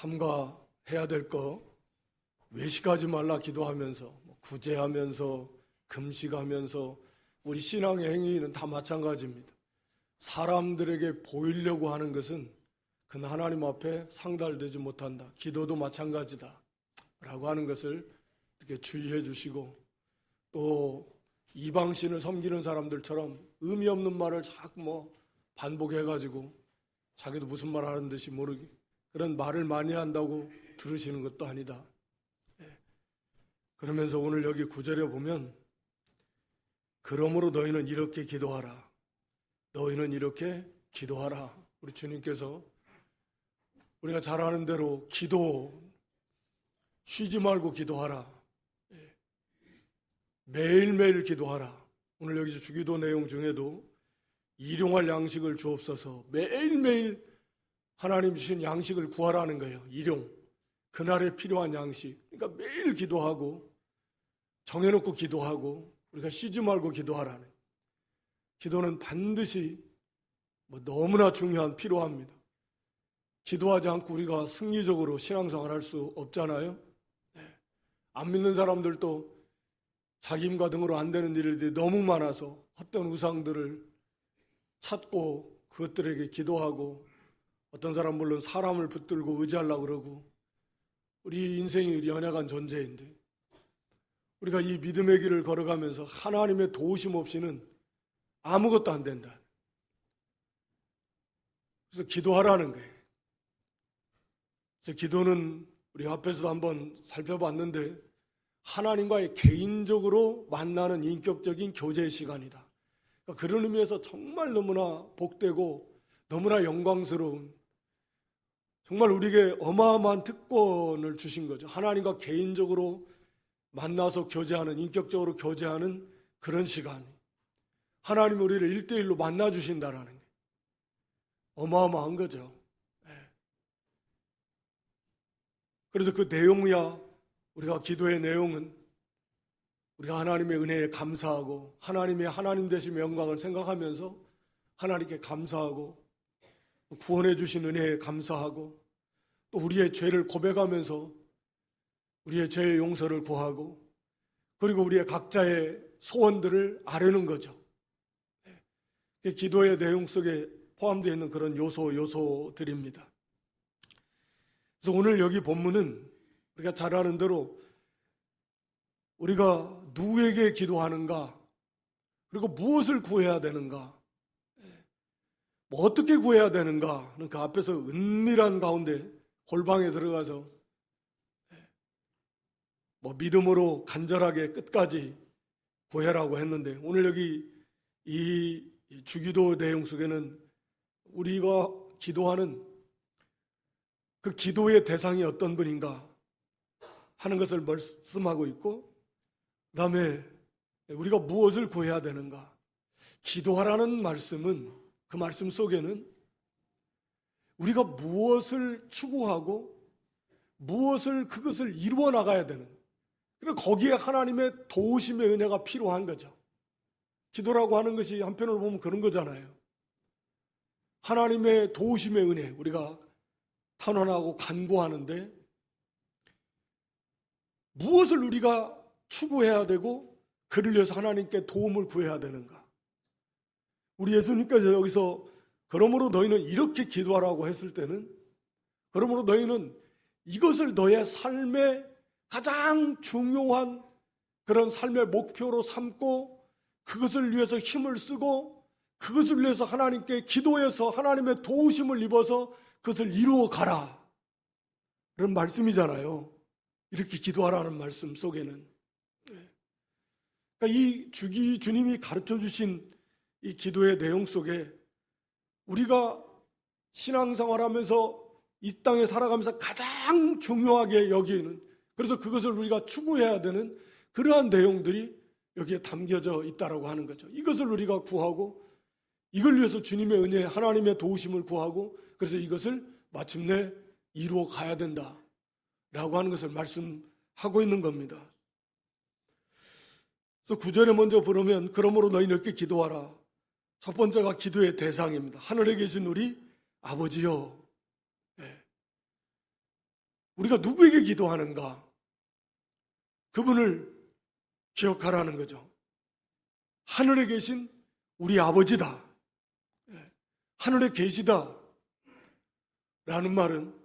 삼가해야 될 거, 외식하지 말라 기도하면서, 구제하면서, 금식하면서, 우리 신앙의 행위는 다 마찬가지입니다. 사람들에게 보이려고 하는 것은 그는 하나님 앞에 상달되지 못한다. 기도도 마찬가지다. 라고 하는 것을 이렇게 주의해 주시고, 또 이방신을 섬기는 사람들처럼 의미 없는 말을 자꾸 반복해가지고 자기도 무슨 말 하는 듯이 모르게 그런 말을 많이 한다고 들으시는 것도 아니다. 그러면서 오늘 여기 9절에 보면 그러므로 너희는 이렇게 기도하라. 너희는 이렇게 기도하라. 우리 주님께서 우리가 잘 아는 대로 기도 쉬지 말고 기도하라. 매일매일 기도하라. 오늘 여기서 주기도 내용 중에도 일용할 양식을 주옵소서. 매일매일 하나님 주신 양식을 구하라는 거예요. 일용. 그날에 필요한 양식. 그러니까 매일 기도하고 정해놓고 기도하고 우리가 쉬지 말고 기도하라는. 기도는 반드시 너무나 중요한 필요합니다. 기도하지 않고 우리가 승리적으로 신앙생활 할 수 없잖아요. 안 믿는 사람들도 자기 힘과 등으로 안 되는 일들이 너무 많아서 헛된 우상들을 찾고 그것들에게 기도하고 어떤 사람 물론 사람을 붙들고 의지하려고 그러고 우리 인생이 연약한 존재인데 우리가 이 믿음의 길을 걸어가면서 하나님의 도우심 없이는 아무것도 안 된다. 그래서 기도하라는 거예요. 그래서 기도는 우리 앞에서도 한번 살펴봤는데 하나님과의 개인적으로 만나는 인격적인 교제의 시간이다. 그러니까 그런 의미에서 정말 너무나 복되고 너무나 영광스러운 정말 우리에게 어마어마한 특권을 주신 거죠. 하나님과 개인적으로 만나서 교제하는, 인격적으로 교제하는 그런 시간. 하나님이 우리를 1대1로 만나 주신다라는 게 어마어마한 거죠. 그래서 그 내용이야 우리가 기도의 내용은 우리가 하나님의 은혜에 감사하고 하나님의 하나님 되심의 영광을 생각하면서 하나님께 감사하고 구원해 주신 은혜에 감사하고 또 우리의 죄를 고백하면서 우리의 죄의 용서를 구하고 그리고 우리의 각자의 소원들을 아뢰는 거죠. 기도의 내용 속에 포함되어 있는 그런 요소들입니다. 그래서 오늘 여기 본문은 우리가 잘 아는 대로 우리가 누구에게 기도하는가 그리고 무엇을 구해야 되는가 어떻게 구해야 되는가 그 앞에서 은밀한 가운데 골방에 들어가서 믿음으로 간절하게 끝까지 구해라고 했는데 오늘 여기 이 주기도 내용 속에는 우리가 기도하는 그 기도의 대상이 어떤 분인가 하는 것을 말씀하고 있고 그 다음에 우리가 무엇을 구해야 되는가 기도하라는 말씀은 그 말씀 속에는 우리가 무엇을 추구하고 무엇을 그것을 이루어 나가야 되는 그리고 거기에 하나님의 도우심의 은혜가 필요한 거죠. 기도라고 하는 것이 한편으로 보면 그런 거잖아요. 하나님의 도우심의 은혜 우리가 탄원하고 간구하는데 무엇을 우리가 추구해야 되고 그를 위해서 하나님께 도움을 구해야 되는가? 우리 예수님께서 여기서 그러므로 너희는 이렇게 기도하라고 했을 때는 그러므로 너희는 이것을 너의 삶의 가장 중요한 그런 삶의 목표로 삼고 그것을 위해서 힘을 쓰고 그것을 위해서 하나님께 기도해서 하나님의 도우심을 입어서 그것을 이루어 가라. 그런 말씀이잖아요. 이렇게 기도하라는 말씀 속에는. 그러니까 이 주님이 가르쳐 주신 이 기도의 내용 속에 우리가 신앙생활하면서 이 땅에 살아가면서 가장 중요하게 여기는 그래서 그것을 우리가 추구해야 되는 그러한 내용들이 여기에 담겨져 있다라고 하는 거죠. 이것을 우리가 구하고 이걸 위해서 주님의 은혜, 하나님의 도우심을 구하고 그래서 이것을 마침내 이루어 가야 된다라고 하는 것을 말씀하고 있는 겁니다. 그래서 9절에 먼저 보면 그러므로 너희는 이렇게 기도하라. 첫 번째가 기도의 대상입니다. 하늘에 계신 우리 아버지요. 우리가 누구에게 기도하는가? 그분을 기억하라는 거죠. 하늘에 계신 우리 아버지다. 하늘에 계시다. 라는 말은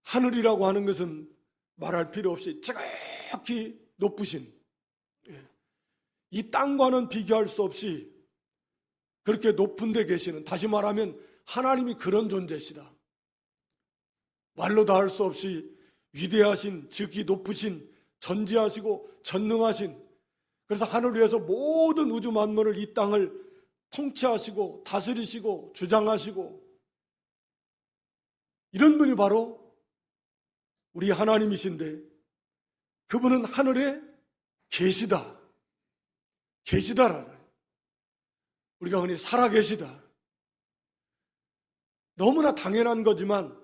하늘이라고 하는 것은 말할 필요 없이 지극히 높으신, 이 땅과는 비교할 수 없이 그렇게 높은 데 계시는, 다시 말하면 하나님이 그런 존재시다. 말로 다 할 수 없이 위대하신, 지극히 높으신, 전지하시고 전능하신, 그래서 하늘 위에서 모든 우주 만물을, 이 땅을 통치하시고 다스리시고 주장하시고, 이런 분이 바로 우리 하나님이신데, 그분은 하늘에 계시다. 계시다라는, 우리가 흔히 살아계시다. 너무나 당연한 거지만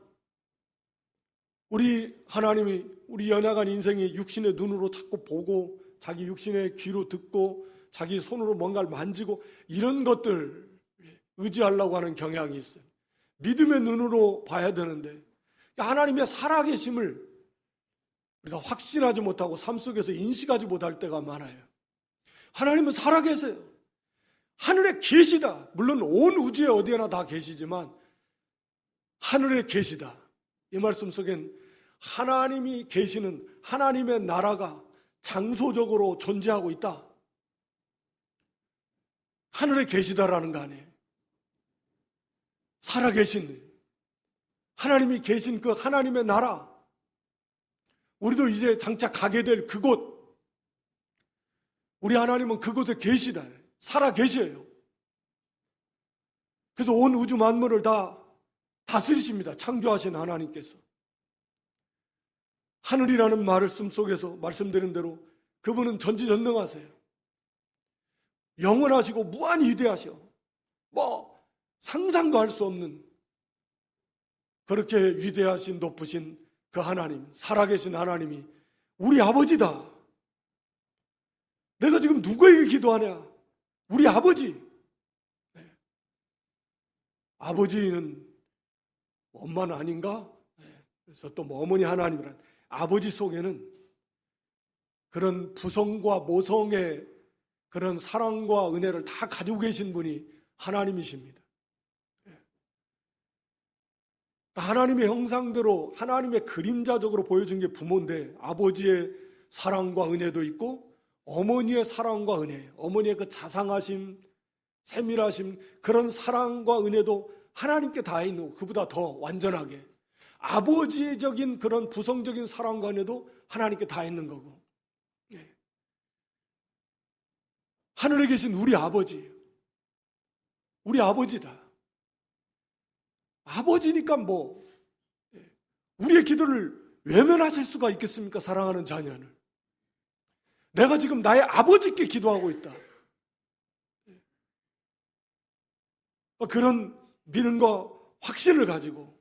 우리 하나님이 우리 연약한 인생이 육신의 눈으로 자꾸 보고, 자기 육신의 귀로 듣고, 자기 손으로 뭔가를 만지고, 이런 것들 의지하려고 하는 경향이 있어요. 믿음의 눈으로 봐야 되는데 하나님의 살아계심을 우리가 확신하지 못하고 삶 속에서 인식하지 못할 때가 많아요. 하나님은 살아계세요. 하늘에 계시다. 물론 온 우주에 어디에나 다 계시지만 하늘에 계시다. 이 말씀 속엔 하나님이 계시는, 하나님의 나라가 장소적으로 존재하고 있다. 하늘에 계시다라는 거 아니에요. 살아계신 하나님이 계신 그 하나님의 나라, 우리도 이제 장차 가게 될 그곳, 우리 하나님은 그곳에 계시다. 살아계셔요. 그래서 온 우주 만물을 다 다스리십니다. 창조하신 하나님께서. 하늘이라는 말씀 속에서 말씀드린 대로 그분은 전지전능하세요. 영원하시고 무한히 위대하셔. 상상도 할 수 없는 그렇게 위대하신, 높으신 그 하나님, 살아계신 하나님이 우리 아버지다. 내가 지금 누구에게 기도하냐? 우리 아버지. 아버지는 엄마는 아닌가? 그래서 또 어머니 하나님이란, 아버지 속에는 그런 부성과 모성의 그런 사랑과 은혜를 다 가지고 계신 분이 하나님이십니다. 하나님의 형상대로, 하나님의 그림자적으로 보여준 게 부모인데, 아버지의 사랑과 은혜도 있고 어머니의 사랑과 은혜, 어머니의 그 자상하심, 세밀하심, 그런 사랑과 은혜도 하나님께 다 있는, 그보다 더 완전하게 아버지적인 그런 부성적인 사랑과 은혜도 하나님께 다 있는 거고, 하늘에 계신 우리 아버지, 우리 아버지다. 아버지니까 우리의 기도를 외면하실 수가 있겠습니까? 사랑하는 자녀는. 내가 지금 나의 아버지께 기도하고 있다. 그런 믿음과 확신을 가지고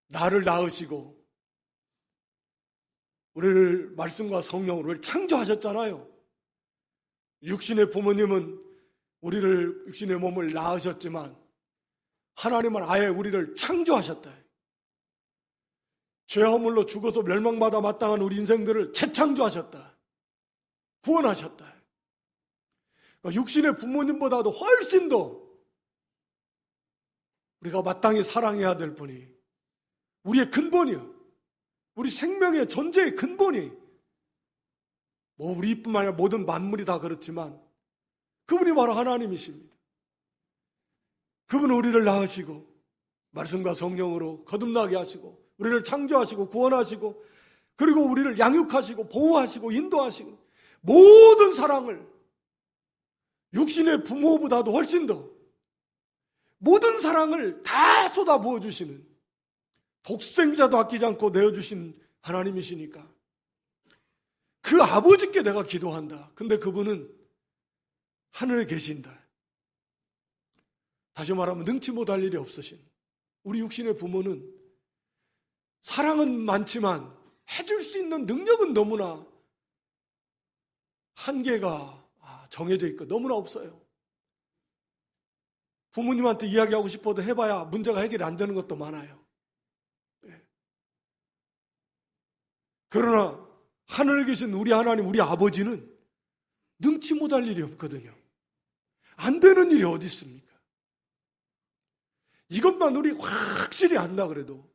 나를 낳으시고 우리를 말씀과 성령으로 창조하셨잖아요. 육신의 부모님은 우리를, 육신의 몸을 낳으셨지만 하나님은 아예 우리를 창조하셨다. 죄 허물로 죽어서 멸망받아 마땅한 우리 인생들을 재창조하셨다. 구원하셨다. 육신의 부모님보다도 훨씬 더 우리가 마땅히 사랑해야 될 분이, 우리의 근본이요, 우리 생명의 존재의 근본이, 우리뿐만 아니라 모든 만물이 다 그렇지만 그분이 바로 하나님이십니다. 그분은 우리를 낳으시고 말씀과 성령으로 거듭나게 하시고 우리를 창조하시고 구원하시고, 그리고 우리를 양육하시고 보호하시고 인도하시고, 모든 사랑을 육신의 부모보다도 훨씬 더 모든 사랑을 다 쏟아 부어주시는, 독생자도 아끼지 않고 내어주신 하나님이시니까 그 아버지께 내가 기도한다. 근데 그분은 하늘에 계신다. 다시 말하면 능치 못할 일이 없으신 우리 육신의 부모는 사랑은 많지만 해줄 수 있는 능력은 너무나 한계가 정해져 있고 너무나 없어요. 부모님한테 이야기하고 싶어도 해봐야 문제가 해결이 안 되는 것도 많아요. 그러나 하늘에 계신 우리 하나님, 우리 아버지는 능치 못할 일이 없거든요. 안 되는 일이 어디 있습니까? 이것만 우리 확실히 안다 그래도,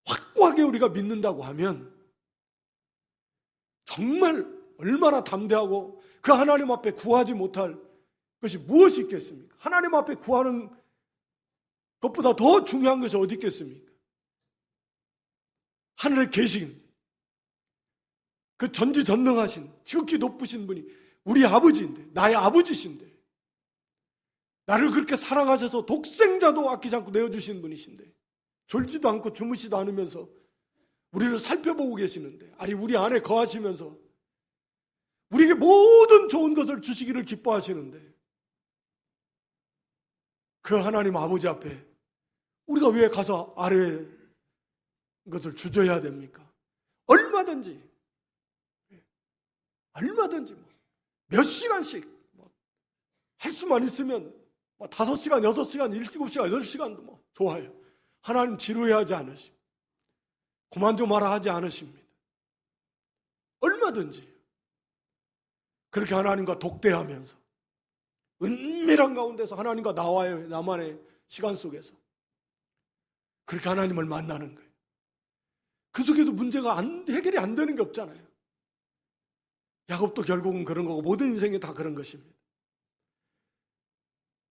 확고하게 우리가 믿는다고 하면 정말 얼마나 담대하고 그 하나님 앞에 구하지 못할 것이 무엇이 있겠습니까? 하나님 앞에 구하는 것보다 더 중요한 것이 어디 있겠습니까? 하늘에 계신 그 전지전능하신 지극히 높으신 분이 우리 아버지인데, 나의 아버지신데, 나를 그렇게 사랑하셔서 독생자도 아끼지 않고 내어주신 분이신데, 졸지도 않고 주무시도 않으면서 우리를 살펴보고 계시는데, 아니 우리 안에 거하시면서 우리에게 모든 좋은 것을 주시기를 기뻐하시는데, 그 하나님 아버지 앞에 우리가 왜 가서 아래의 것을 주저해야 됩니까? 얼마든지 몇 시간씩 할 수만 있으면 5시간, 6시간, 7시간, 8시간도 좋아요. 하나님 지루해하지 않으십니다. 그만 좀 하라 하지 않으십니다. 얼마든지 그렇게 하나님과 독대하면서 은밀한 가운데서 하나님과 나만의 시간 속에서 그렇게 하나님을 만나는 거예요. 그 속에도 문제가 해결이 안 되는 게 없잖아요. 야곱도 결국은 그런 거고 모든 인생이 다 그런 것입니다.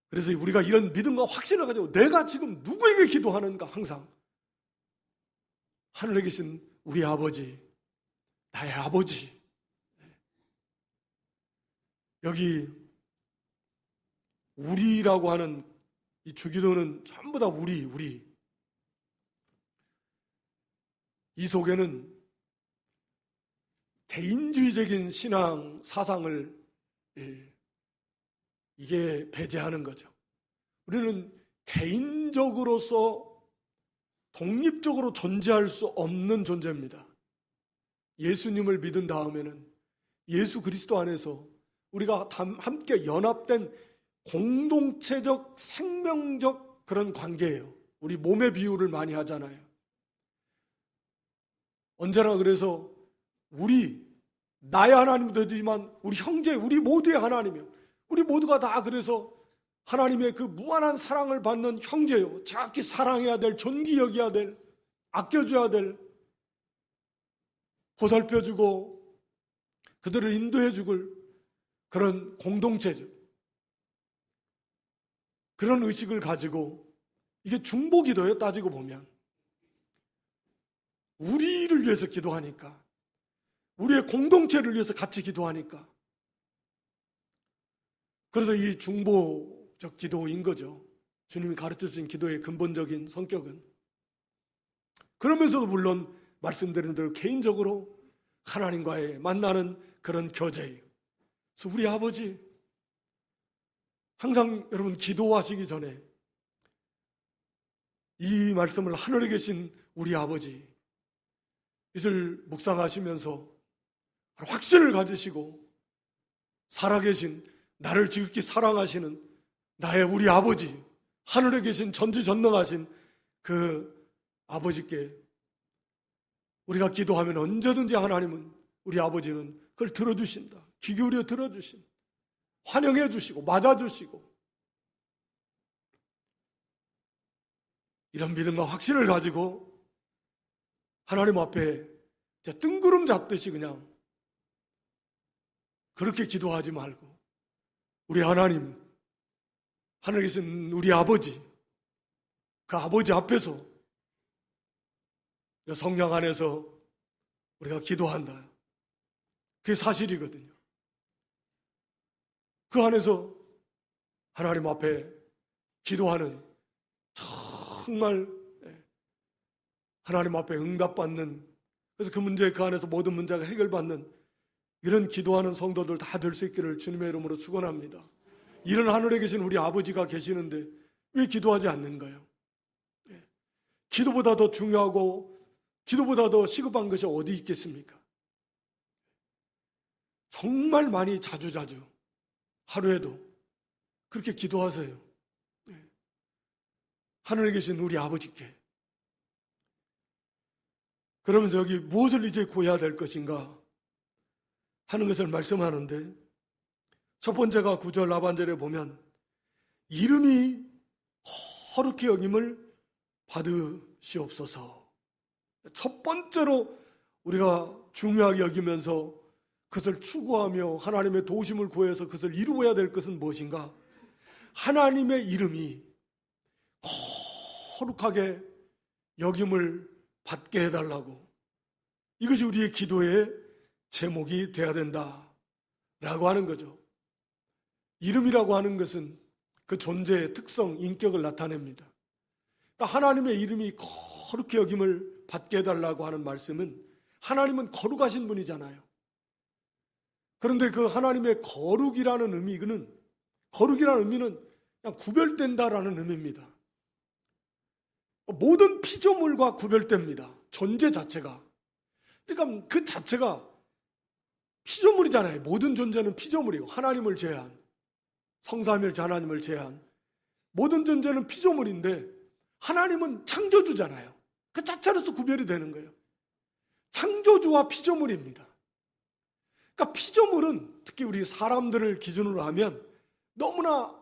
그래서 우리가 이런 믿음과 확신을 가지고 내가 지금 누구에게 기도하는가, 항상 하늘에 계신 우리 아버지, 나의 아버지. 여기 우리라고 하는 이 주기도는 전부 다 우리. 이 속에는 개인주의적인 신앙 사상을 이게 배제하는 거죠. 우리는 개인적으로서 독립적으로 존재할 수 없는 존재입니다. 예수님을 믿은 다음에는 예수 그리스도 안에서 우리가 함께 연합된 공동체적 생명적 그런 관계예요. 우리 몸의 비유를 많이 하잖아요. 언제나 그래서 나의 하나님도 되지만 우리 형제, 우리 모두의 하나님이요. 우리 모두가 다 그래서 하나님의 그 무한한 사랑을 받는 형제요. 정확히 사랑해야 될, 존귀 여겨야 될, 아껴줘야 될, 보살펴주고 그들을 인도해 줄 그런 공동체죠. 그런 의식을 가지고, 이게 중보기도예요. 따지고 보면 우리를 위해서 기도하니까, 우리의 공동체를 위해서 같이 기도하니까, 그래서 이 중보적 기도인 거죠. 주님이 가르쳐주신 기도의 근본적인 성격은. 그러면서도 물론 말씀드린 대로 개인적으로 하나님과의 만나는 그런 교제예요. 그래서 우리 아버지, 항상 여러분 기도하시기 전에 이 말씀을 하늘에 계신 우리 아버지, 이를 묵상하시면서 확신을 가지시고, 살아계신 나를 지극히 사랑하시는 나의 우리 아버지, 하늘에 계신 전지전능하신 그 아버지께 우리가 기도하면 언제든지 하나님은, 우리 아버지는 그걸 들어주신다. 귀 기울여 들어주신다. 환영해 주시고 맞아주시고, 이런 믿음과 확신을 가지고 하나님 앞에 뜬구름 잡듯이 그냥 그렇게 기도하지 말고, 우리 하나님, 하늘에 계신 우리 아버지, 그 아버지 앞에서 성령 안에서 우리가 기도한다. 그게 사실이거든요. 그 안에서 하나님 앞에 기도하는, 정말 하나님 앞에 응답받는, 그래서 그 문제, 그 안에서 모든 문제가 해결받는 이런 기도하는 성도들 다 될 수 있기를 주님의 이름으로 축원합니다. 이런 하늘에 계신 우리 아버지가 계시는데 왜 기도하지 않는가요? 기도보다 더 중요하고 기도보다 더 시급한 것이 어디 있겠습니까? 정말 많이 자주 하루에도 그렇게 기도하세요. 하늘에 계신 우리 아버지께 그러면서 여기 무엇을 이제 구해야 될 것인가 하는 것을 말씀하는데, 첫 번째가 9절 하반절에 보면 이름이 거룩히 여김을 받으시옵소서. 첫 번째로 우리가 중요하게 여기면서 그것을 추구하며 하나님의 도우심을 구해서 그것을 이루어야 될 것은 무엇인가? 하나님의 이름이 거룩하게 여김을 받게 해달라고, 이것이 우리의 기도의 제목이 되어야 된다라고 하는 거죠. 이름이라고 하는 것은 그 존재의 특성, 인격을 나타냅니다. 그러니까 하나님의 이름이 거룩히 여김을 받게 해달라고 하는 말씀은, 하나님은 거룩하신 분이잖아요. 그런데 그 하나님의 거룩이라는 의미는 그냥 구별된다라는 의미입니다. 모든 피조물과 구별됩니다. 존재 자체가. 그러니까 그 자체가 피조물이잖아요. 모든 존재는 피조물이고, 하나님을 제외한, 성삼일체 하나님을 제외한 모든 존재는 피조물인데, 하나님은 창조주잖아요. 그 자체로서 구별이 되는 거예요. 창조주와 피조물입니다. 그러니까 피조물은 특히 우리 사람들을 기준으로 하면 너무나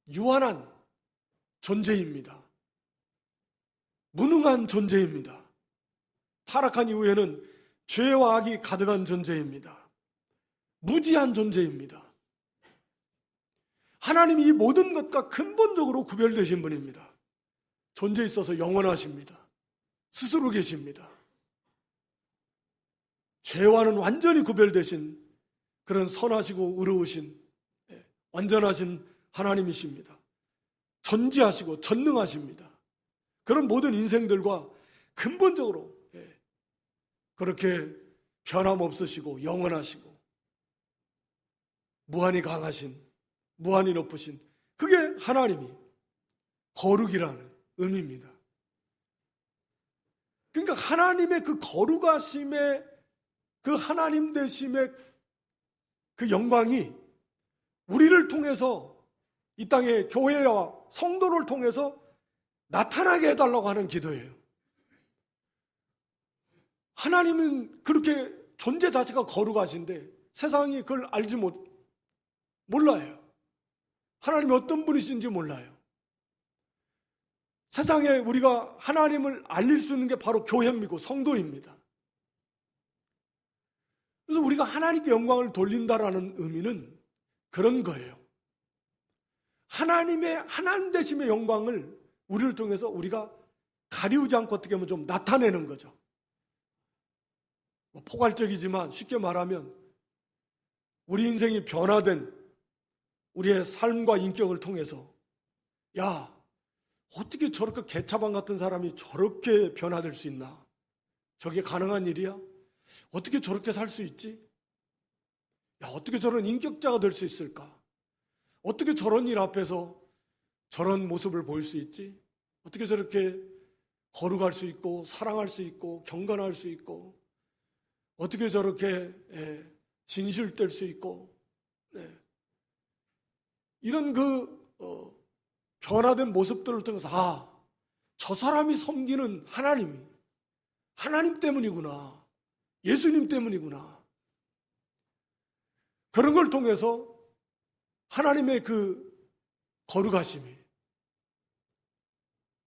유한한 존재입니다. 무능한 존재입니다. 타락한 이후에는 죄와 악이 가득한 존재입니다. 무지한 존재입니다. 하나님이 이 모든 것과 근본적으로 구별되신 분입니다. 존재에 있어서 영원하십니다. 스스로 계십니다. 죄와는 완전히 구별되신 그런 선하시고 의로우신 완전하신 하나님이십니다. 전지하시고 전능하십니다. 그런 모든 인생들과 근본적으로 그렇게 변함없으시고 영원하시고 무한히 강하신, 무한히 높으신, 그게 하나님이 거룩이라는 의미입니다. 그러니까 하나님의 그 거룩하심의, 그 하나님 되심의 그 영광이 우리를 통해서 이 땅의 교회와 성도를 통해서 나타나게 해달라고 하는 기도예요. 하나님은 그렇게 존재 자체가 거룩하신데 세상이 그걸 몰라요. 하나님이 어떤 분이신지 몰라요. 세상에 우리가 하나님을 알릴 수 있는 게 바로 교회입니다. 성도입니다. 그래서 우리가 하나님께 영광을 돌린다라는 의미는 그런 거예요. 하나님의 하나님 되심의 영광을 우리를 통해서 우리가 가리우지 않고 어떻게 하면 좀 나타내는 거죠. 포괄적이지만 쉽게 말하면 우리 인생이 변화된 우리의 삶과 인격을 통해서, 야, 어떻게 저렇게 개차반 같은 사람이 저렇게 변화될 수 있나? 저게 가능한 일이야? 어떻게 저렇게 살 수 있지? 야, 어떻게 저런 인격자가 될 수 있을까? 어떻게 저런 일 앞에서 저런 모습을 보일 수 있지? 어떻게 저렇게 거룩할 수 있고 사랑할 수 있고 경건할 수 있고 어떻게 저렇게 진실될 수 있고 이런 변화된 모습들을 통해서 저 사람이 섬기는 하나님 때문이구나, 예수님 때문이구나, 그런 걸 통해서 하나님의 그 거룩하심이,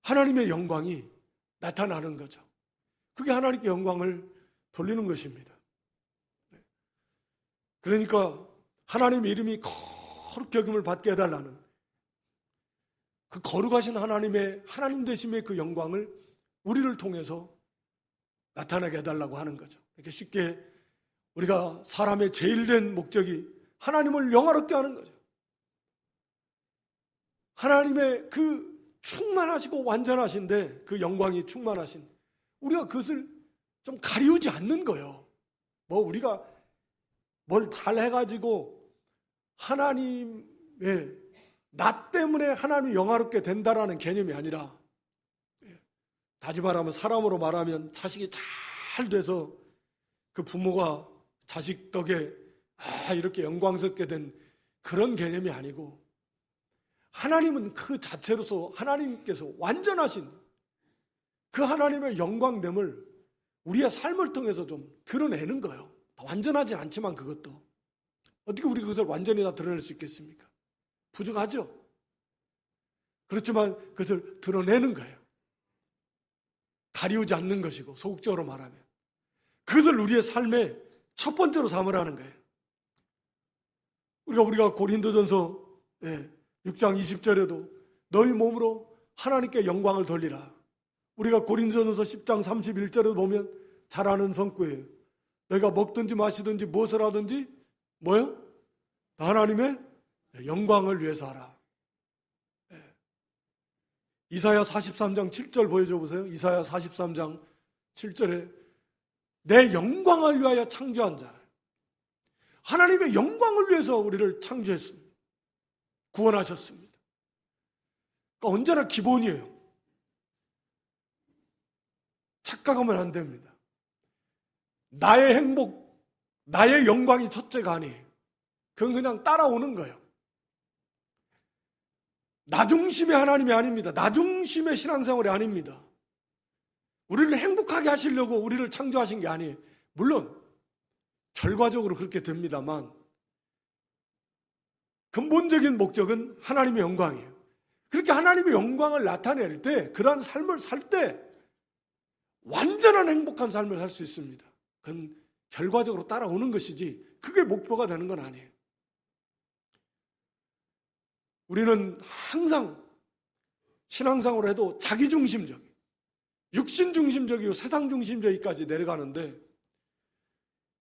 하나님의 영광이 나타나는 거죠. 그게 하나님께 영광을 돌리는 것입니다. 그러니까 하나님의 이름이 거룩히 여김을 받게 해달라는 그 거룩하신 하나님 되심의 그 영광을 우리를 통해서 나타나게 해달라고 하는 거죠. 이렇게 쉽게 우리가 사람의 제일된 목적이 하나님을 영화롭게 하는 거죠. 하나님의 그 충만하시고 완전하신데 그 영광이 충만하신, 우리가 그것을 좀 가리우지 않는 거예요. 우리가 뭘 잘해가지고 하나님의 나 때문에 하나님이 영화롭게 된다라는 개념이 아니라, 다시 말하면 사람으로 말하면 자식이 잘 돼서 그 부모가 자식 덕에 이렇게 영광스럽게 된 그런 개념이 아니고, 하나님은 그 자체로서 하나님께서 완전하신 그 하나님의 영광됨을 우리의 삶을 통해서 좀 드러내는 거예요. 완전하진 않지만 그것도. 어떻게 우리 그것을 완전히 다 드러낼 수 있겠습니까? 부족하죠? 그렇지만 그것을 드러내는 거예요. 가리우지 않는 것이고, 소극적으로 말하면. 그것을 우리의 삶의 첫 번째로 삼으라는 거예요. 우리가 고린도전서 6장 20절에도 너희 몸으로 하나님께 영광을 돌리라. 우리가 고린도전서 10장 31절에 보면 잘 아는 성구예요. 너희가 먹든지 마시든지 무엇을 하든지 뭐요? 하나님의 영광을 위해서 하라. 이사야 43장 7절 보여줘 보세요. 이사야 43장 7절에 내 영광을 위하여 창조한 자. 하나님의 영광을 위해서 우리를 창조했습니다. 구원하셨습니다. 그러니까 언제나 기본이에요. 착각하면 안 됩니다. 나의 행복, 나의 영광이 첫째가 아니에요. 그건 그냥 따라오는 거예요. 나 중심의 하나님이 아닙니다. 나 중심의 신앙생활이 아닙니다. 우리를 행복하게 하시려고 우리를 창조하신 게 아니에요. 물론 결과적으로 그렇게 됩니다만 근본적인 목적은 하나님의 영광이에요. 그렇게 하나님의 영광을 나타낼 때, 그러한 삶을 살 때 완전한 행복한 삶을 살 수 있습니다. 그건 결과적으로 따라오는 것이지 그게 목표가 되는 건 아니에요. 우리는 항상 신앙생활을 해도 자기중심적, 육신중심적이고 세상중심적이까지 내려가는데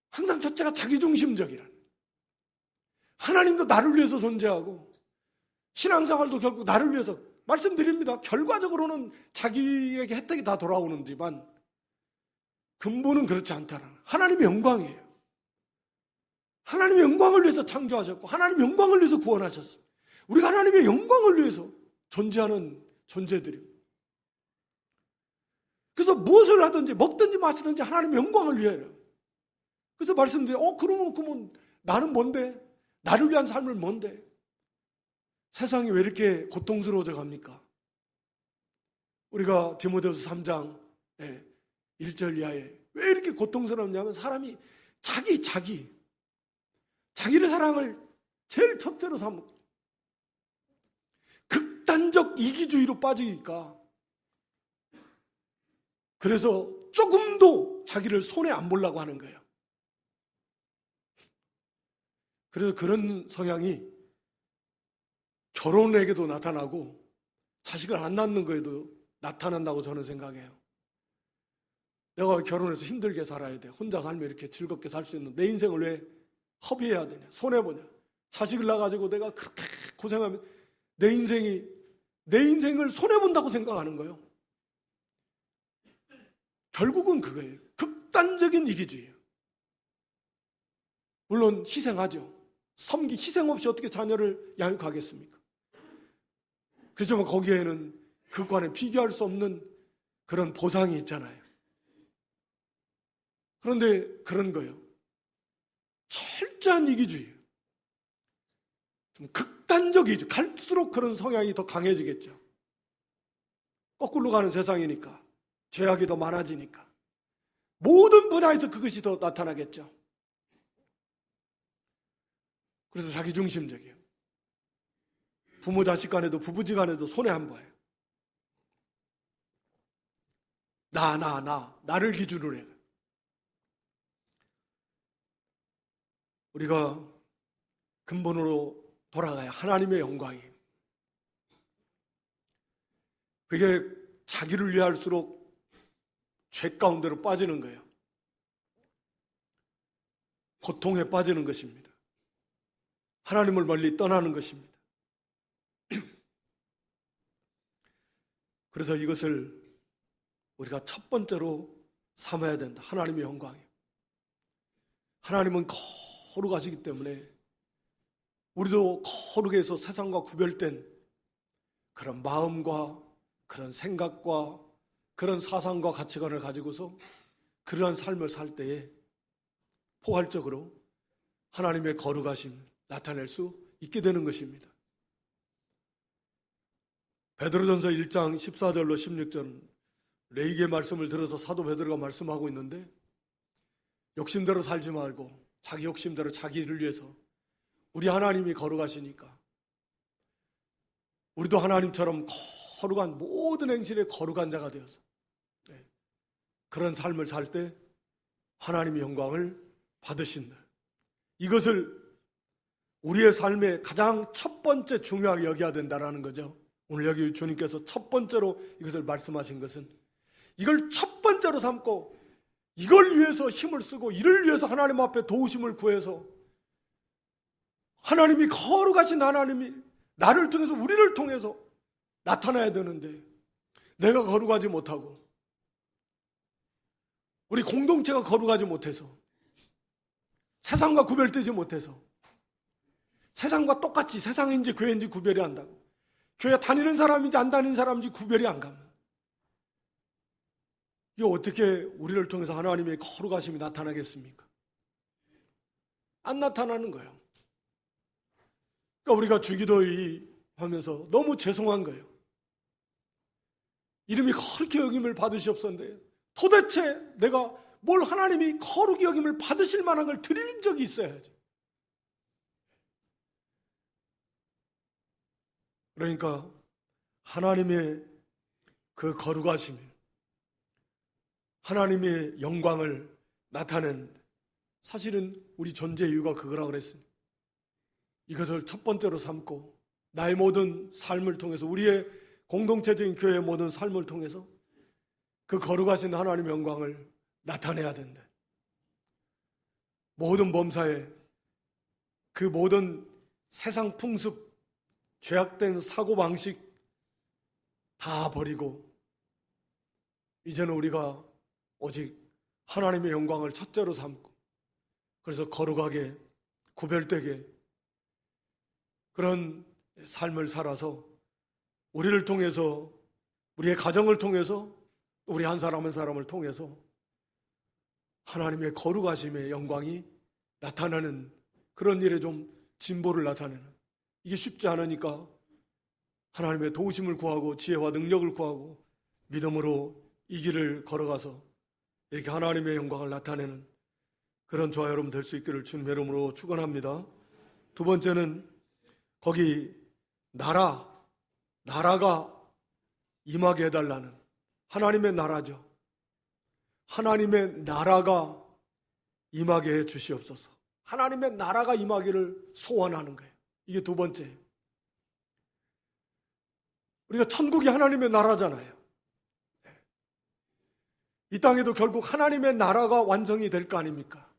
항상 첫째가 자기중심적이라는, 하나님도 나를 위해서 존재하고 신앙생활도 결국 나를 위해서, 말씀드립니다. 결과적으로는 자기에게 혜택이 다 돌아오는지만 근본은 그렇지 않다라는, 하나님의 영광이에요. 하나님의 영광을 위해서 창조하셨고 하나님의 영광을 위해서 구원하셨습니다. 우리가 하나님의 영광을 위해서 존재하는 존재들입니다. 그래서 무엇을 하든지 먹든지 마시든지 하나님의 영광을 위하여. 그래서 말씀드려요. 그러면 나는 뭔데? 나를 위한 삶은 뭔데? 세상이 왜 이렇게 고통스러워져 갑니까? 우리가 디모데후서 3장 1절 이하에 왜 이렇게 고통스럽냐면 사람이 자기를 사랑을 제일 첫째로 삼고 극단적 이기주의로 빠지니까, 그래서 조금도 자기를 손해 안 보려고 하는 거예요. 그래서 그런 성향이 결혼에게도 나타나고 자식을 안 낳는 거에도 나타난다고 저는 생각해요. 내가 왜 결혼해서 힘들게 살아야 돼? 혼자 살면 이렇게 즐겁게 살 수 있는 내 인생을 왜 허비해야 되냐? 손해보냐? 자식을 낳아가지고 내가 그렇게 고생하면 내 인생을 손해본다고 생각하는 거예요. 결국은 그거예요. 극단적인 이기주의예요. 물론 희생하죠. 희생 없이 어떻게 자녀를 양육하겠습니까? 그렇지만 거기에는 그것과는 비교할 수 없는 그런 보상이 있잖아요. 그런데 그런 거예요. 철저한 이기주의예요. 좀 극단적 이기주의. 갈수록 그런 성향이 더 강해지겠죠. 거꾸로 가는 세상이니까, 죄악이 더 많아지니까 모든 분야에서 그것이 더 나타나겠죠. 그래서 자기중심적이에요. 부모 자식 간에도 부부지간에도 손해 안 봐요. 나를 기준으로 해. 우리가 근본으로 돌아가야 하나님의 영광이에요. 그게 자기를 위할수록 죄 가운데로 빠지는 거예요. 고통에 빠지는 것입니다. 하나님을 멀리 떠나는 것입니다. 그래서 이것을 우리가 첫 번째로 삼아야 된다. 하나님의 영광이에요. 하나님은 거룩하시기 때문에 우리도 거룩에 서 세상과 구별된 그런 마음과 그런 생각과 그런 사상과 가치관을 가지고서 그러한 삶을 살 때에 포괄적으로 하나님의 거룩하심을 나타낼 수 있게 되는 것입니다. 베드로전서 1장 14절로 16절 레위기의 말씀을 들어서 사도 베드로가 말씀하고 있는데, 욕심대로 살지 말고 자기 욕심대로 자기 일을 위해서 우리 하나님이 거룩하시니까 우리도 하나님처럼 거룩한 모든 행실에 거룩한 자가 되어서 그런 삶을 살 때 하나님의 영광을 받으신다. 이것을 우리의 삶의 가장 첫 번째 중요하게 여겨야 된다는 거죠. 오늘 여기 주님께서 첫 번째로 이것을 말씀하신 것은 이걸 첫 번째로 삼고 이걸 위해서 힘을 쓰고 이를 위해서 하나님 앞에 도우심을 구해서 하나님이 거룩하신 하나님이 나를 통해서 우리를 통해서 나타나야 되는데 내가 거룩하지 못하고 우리 공동체가 거룩하지 못해서 세상과 구별되지 못해서 세상과 똑같이 세상인지 교회인지 구별이 안 되고 교회 다니는 사람인지 안 다니는 사람인지 구별이 안 가면 이게 어떻게 우리를 통해서 하나님의 거룩하심이 나타나겠습니까? 안 나타나는 거예요. 그러니까 우리가 주기도의 하면서 너무 죄송한 거예요. 이름이 거룩히 여김을 받으시옵소는데 도대체 내가 뭘 하나님이 거룩히 여김을 받으실 만한 걸 드릴 적이 있어야지. 그러니까 하나님의 그 거룩하심이 하나님의 영광을 나타낸 사실은 우리 존재 이유가 그거라고 그랬습니다. 이것을 첫 번째로 삼고 나의 모든 삶을 통해서 우리의 공동체적인 교회의 모든 삶을 통해서 그 거룩하신 하나님의 영광을 나타내야 된다. 모든 범사에 그 모든 세상 풍습, 죄악된 사고방식 다 버리고 이제는 우리가 오직 하나님의 영광을 첫째로 삼고 그래서 거룩하게 구별되게 그런 삶을 살아서 우리를 통해서 우리의 가정을 통해서 우리 한 사람 한 사람을 통해서 하나님의 거룩하심의 영광이 나타나는 그런 일에 좀 진보를 나타내는 이게 쉽지 않으니까 하나님의 도우심을 구하고 지혜와 능력을 구하고 믿음으로 이 길을 걸어가서 이렇게 하나님의 영광을 나타내는 그런 저와 여러분 될 수 있기를 주님의 이름으로 축원합니다. 두 번째는 거기 나라가 임하게 해달라는 하나님의 나라죠. 하나님의 나라가 임하게 해 주시옵소서. 하나님의 나라가 임하기를 소원하는 거예요. 이게 두 번째. 우리가 천국이 하나님의 나라잖아요. 이 땅에도 결국 하나님의 나라가 완성이 될 거 아닙니까?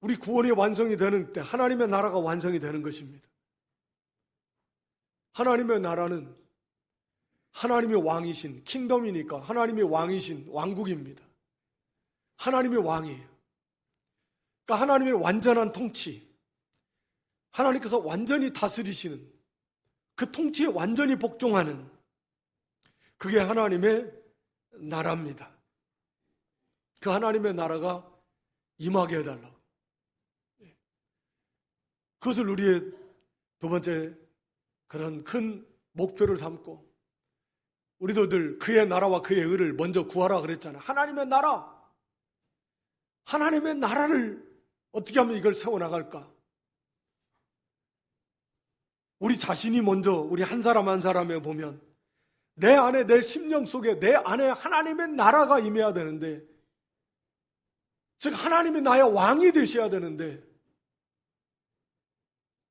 우리 구원이 완성이 되는 때 하나님의 나라가 완성이 되는 것입니다. 하나님의 나라는 하나님의 왕이신 킹덤이니까 하나님의 왕이신 왕국입니다. 하나님의 왕이에요. 그러니까 하나님의 완전한 통치, 하나님께서 완전히 다스리시는 그 통치에 완전히 복종하는 그게 하나님의 나라입니다. 그 하나님의 나라가 임하게 해달라고. 그것을 우리의 두 번째 그런 큰 목표를 삼고 우리도 늘 그의 나라와 그의 의를 먼저 구하라 그랬잖아요. 하나님의 나라를 어떻게 하면 이걸 세워나갈까? 우리 자신이 먼저 우리 한 사람 한 사람에 보면 내 안에 내 심령 속에 내 안에 하나님의 나라가 임해야 되는데 즉 하나님이 나의 왕이 되셔야 되는데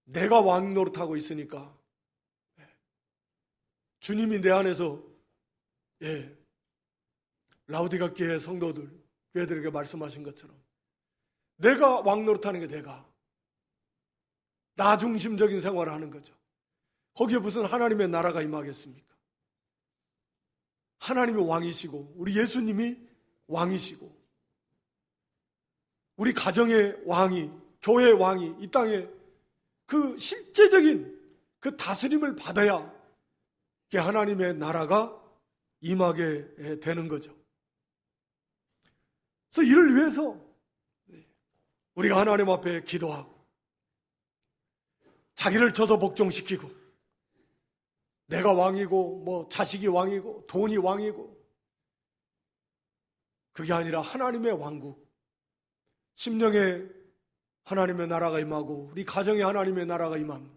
내가 왕 노릇하고 있으니까 주님이 내 안에서 라우디가 교회 성도들 교회들에게 말씀하신 것처럼 내가 왕 노릇하는 게 내가 나 중심적인 생활을 하는 거죠. 거기에 무슨 하나님의 나라가 임하겠습니까? 하나님이 왕이시고 우리 예수님이 왕이시고 우리 가정의 왕이 교회의 왕이 이 땅에 그 실제적인 그 다스림을 받아야 하나님의 나라가 임하게 되는 거죠. 그래서 이를 위해서 우리가 하나님 앞에 기도하고 자기를 쳐서 복종시키고 내가 왕이고 뭐 자식이 왕이고 돈이 왕이고 그게 아니라 하나님의 왕국, 심령에 하나님의 나라가 임하고 우리 가정에 하나님의 나라가 임함.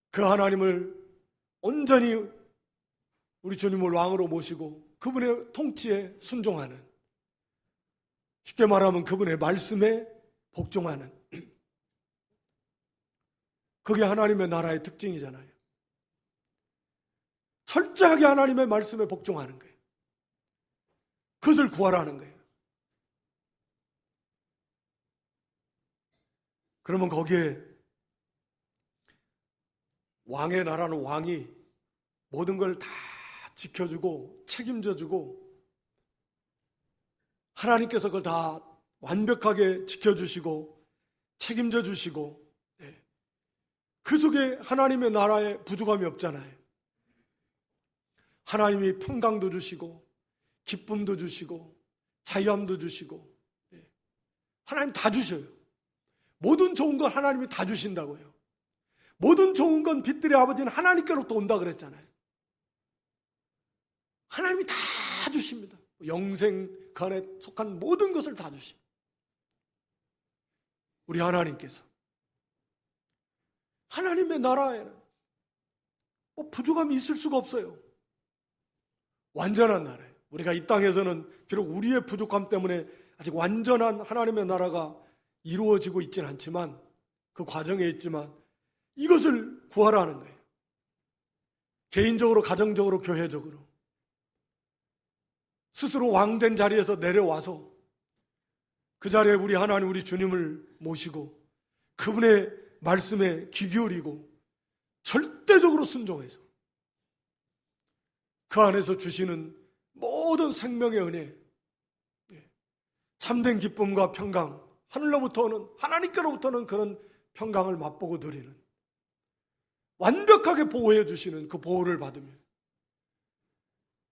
그 하나님을 온전히 우리 주님을 왕으로 모시고 그분의 통치에 순종하는, 쉽게 말하면 그분의 말씀에 복종하는, 그게 하나님의 나라의 특징이잖아요. 철저하게 하나님의 말씀에 복종하는 거예요. 그것을 구하라는 거예요. 그러면 거기에 왕의 나라는 왕이 모든 걸 다 지켜주고 책임져주고 하나님께서 그걸 다 완벽하게 지켜주시고 책임져 주시고, 그 속에 하나님의 나라에 부족함이 없잖아요. 하나님이 평강도 주시고 기쁨도 주시고 자유함도 주시고, 하나님 다 주셔요. 모든 좋은 건 하나님이 다 주신다고요. 모든 좋은 건 빛들의 아버지는 하나님께로부터 온다 그랬잖아요. 하나님이 다 주십니다. 영생 그 안에 속한 모든 것을 다 주십니다. 우리 하나님께서 하나님의 나라에는 부족함이 있을 수가 없어요. 완전한 나라예요. 우리가 이 땅에서는 비록 우리의 부족함 때문에 아직 완전한 하나님의 나라가 이루어지고 있지는 않지만, 그 과정에 있지만 이것을 구하라는 거예요. 개인적으로, 가정적으로, 교회적으로 스스로 왕된 자리에서 내려와서 그 자리에 우리 하나님, 우리 주님을 모시고 그분의 말씀에 귀 기울이고 절대적으로 순종해서 그 안에서 주시는 모든 생명의 은혜, 참된 기쁨과 평강, 하늘로부터 오는, 하나님께로부터는 그런 평강을 맛보고 누리는, 완벽하게 보호해 주시는 그 보호를 받으며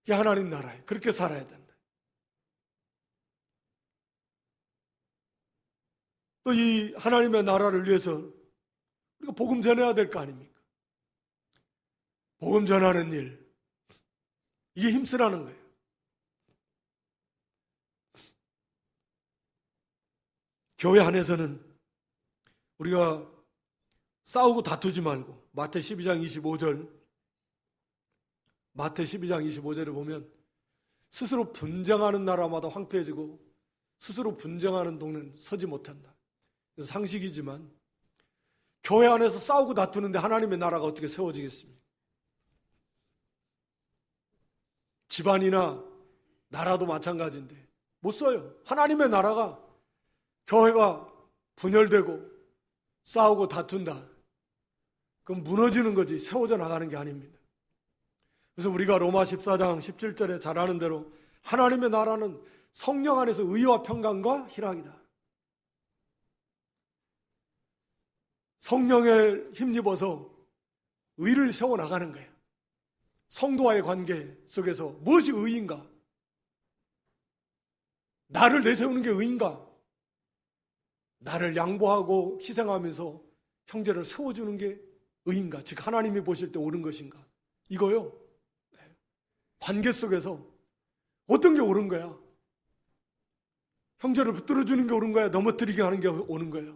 이게 하나님 나라에 그렇게 살아야 된다. 또 이 하나님의 나라를 위해서 우리가 복음 전해야 될 거 아닙니까? 복음 전하는 일, 이게 힘쓰라는 거예요. 교회 안에서는 우리가 싸우고 다투지 말고, 마태 12장 25절에 보면 스스로 분쟁하는 나라마다 황폐해지고 스스로 분쟁하는 동네는 서지 못한다. 상식이지만 교회 안에서 싸우고 다투는데 하나님의 나라가 어떻게 세워지겠습니까? 집안이나 나라도 마찬가지인데 못 써요. 하나님의 나라가, 교회가 분열되고 싸우고 다툰다, 그럼 무너지는 거지 세워져 나가는 게 아닙니다. 그래서 우리가 로마 14장 17절에 잘 아는 대로 하나님의 나라는 성령 안에서 의와 평강과 희락이다. 성령에 힘입어서 의를 세워나가는 거예요. 성도와의 관계 속에서 무엇이 의인가? 나를 내세우는 게 의인가? 나를 양보하고 희생하면서 형제를 세워주는 게 의인가? 즉 하나님이 보실 때 옳은 것인가? 이거요. 관계 속에서 어떤 게 옳은 거야? 형제를 붙들어주는 게 옳은 거야? 넘어뜨리게 하는 게 옳은 거야?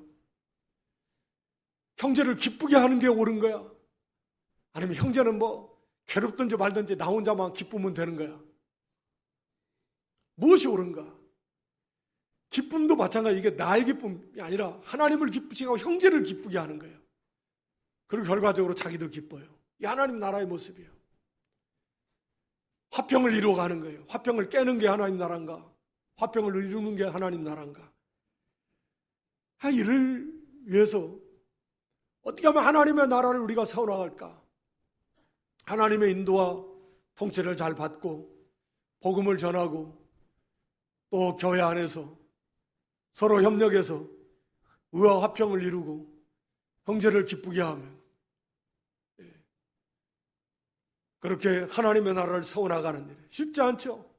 형제를 기쁘게 하는 게 옳은 거야? 아니면 형제는 괴롭든지 말든지 나 혼자만 기쁘면 되는 거야? 무엇이 옳은가? 기쁨도 마찬가지. 이게 나의 기쁨이 아니라 하나님을 기쁘시게 하고 형제를 기쁘게 하는 거예요. 그리고 결과적으로 자기도 기뻐요. 이 하나님 나라의 모습이에요. 화평을 이루어가는 거예요. 화평을 깨는 게 하나님 나라인가? 화평을 이루는 게 하나님 나라인가? 이를 위해서 어떻게 하면 하나님의 나라를 우리가 세워나갈까? 하나님의 인도와 통치를 잘 받고 복음을 전하고 또 교회 안에서 서로 협력해서 의와 화평을 이루고 형제를 기쁘게 하면, 그렇게 하나님의 나라를 세워나가는 일 쉽지 않죠.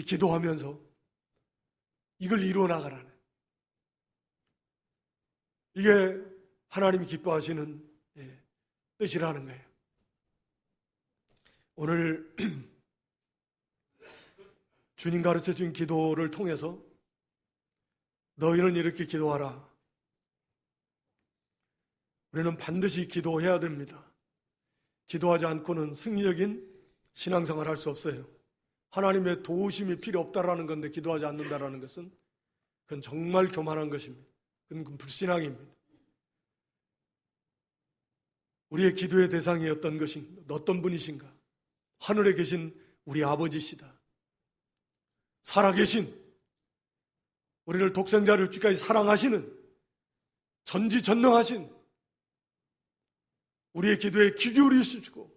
기도하면서 이걸 이루어 나가라는, 이게 하나님이 기뻐하시는 뜻이라는 거예요. 오늘 주님 가르쳐 준 기도를 통해서 너희는 이렇게 기도하라. 우리는 반드시 기도해야 됩니다. 기도하지 않고는 승리적인 신앙생활 할 수 없어요. 하나님의 도우심이 필요 없다라는 건데 기도하지 않는다라는 것은 그건 정말 교만한 것입니다. 그건 불신앙입니다. 우리의 기도의 대상이 어떤 것인가? 어떤 분이신가? 하늘에 계신 우리 아버지시다. 살아계신 우리를 독생자를 주까지 사랑하시는 전지전능하신 우리의 기도에 귀 기울이시고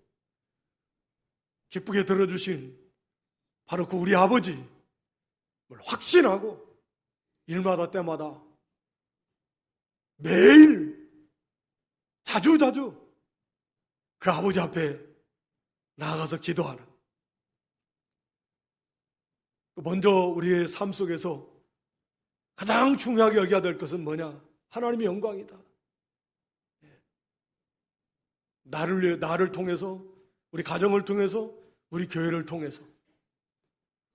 기쁘게 들어주신 바로 그 우리 아버지 확신하고 일마다 때마다 매일 자주 그 아버지 앞에 나아가서 기도하는, 먼저 우리의 삶 속에서 가장 중요하게 여겨야 될 것은 뭐냐? 하나님의 영광이다. 나를 통해서, 우리 가정을 통해서, 우리 교회를 통해서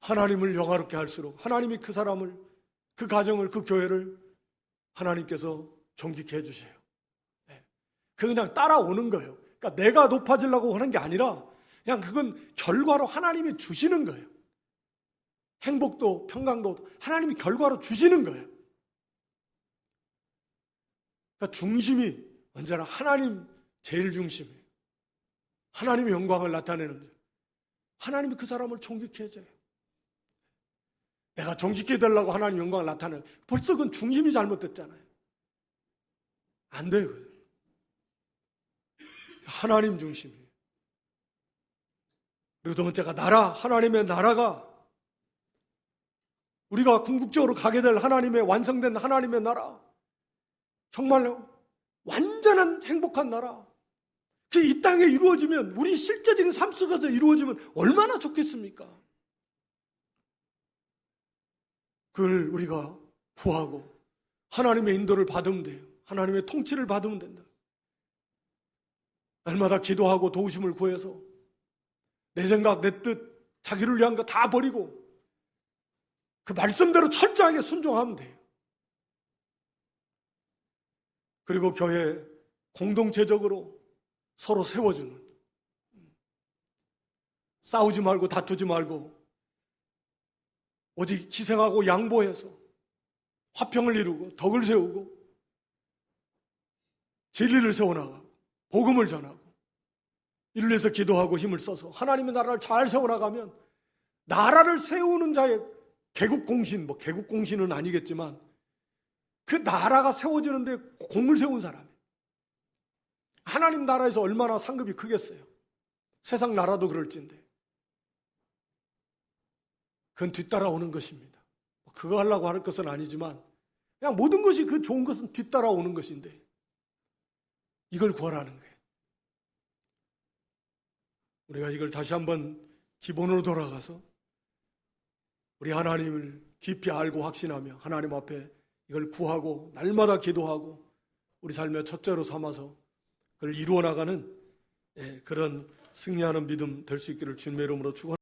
하나님을 영화롭게 할수록 하나님이 그 사람을, 그 가정을, 그 교회를 하나님께서 존귀케 해주세요. 그냥 따라오는 거예요. 그러니까 내가 높아지려고 하는 게 아니라 그냥 그건 결과로 하나님이 주시는 거예요. 행복도 평강도 하나님이 결과로 주시는 거예요. 그러니까 중심이 언제나 하나님 제일 중심이에요. 하나님의 영광을 나타내는 거예요. 하나님이 그 사람을 존귀케 해줘요. 내가 존귀케 해달라고 하나님 영광을 나타내요. 벌써 그건 중심이 잘못됐잖아요. 안 돼요. 하나님 중심이에요. 그리고 두 번째가 나라, 하나님의 나라가 우리가 궁극적으로 가게 될 하나님의 완성된 하나님의 나라, 정말로 완전한 행복한 나라, 그게 이 땅에 이루어지면, 우리 실제적인 삶 속에서 이루어지면 얼마나 좋겠습니까? 그걸 우리가 구하고 하나님의 인도를 받으면 돼요. 하나님의 통치를 받으면 된다. 날마다 기도하고 도우심을 구해서 내 생각, 내 뜻, 자기를 위한 거 다 버리고 그 말씀대로 철저하게 순종하면 돼요. 그리고 교회 공동체적으로 서로 세워주는, 싸우지 말고 다투지 말고 오직 희생하고 양보해서 화평을 이루고 덕을 세우고 진리를 세워나가고 복음을 전하고 이를 위해서 기도하고 힘을 써서 하나님의 나라를 잘 세워나가면, 나라를 세우는 자의 개국공신, 개국공신은 아니겠지만 그 나라가 세워지는데 공을 세운 사람이에요. 하나님 나라에서 얼마나 상급이 크겠어요. 세상 나라도 그럴진데. 그건 뒤따라오는 것입니다. 그거 하려고 할 것은 아니지만 그냥 모든 것이, 그 좋은 것은 뒤따라오는 것인데 이걸 구하라는 거예요. 우리가 이걸 다시 한번 기본으로 돌아가서 우리 하나님을 깊이 알고 확신하며 하나님 앞에 이걸 구하고 날마다 기도하고 우리 삶의 첫째로 삼아서 그걸 이루어 나가는 그런 승리하는 믿음 될 수 있기를 주님의 이름으로 축원합니다.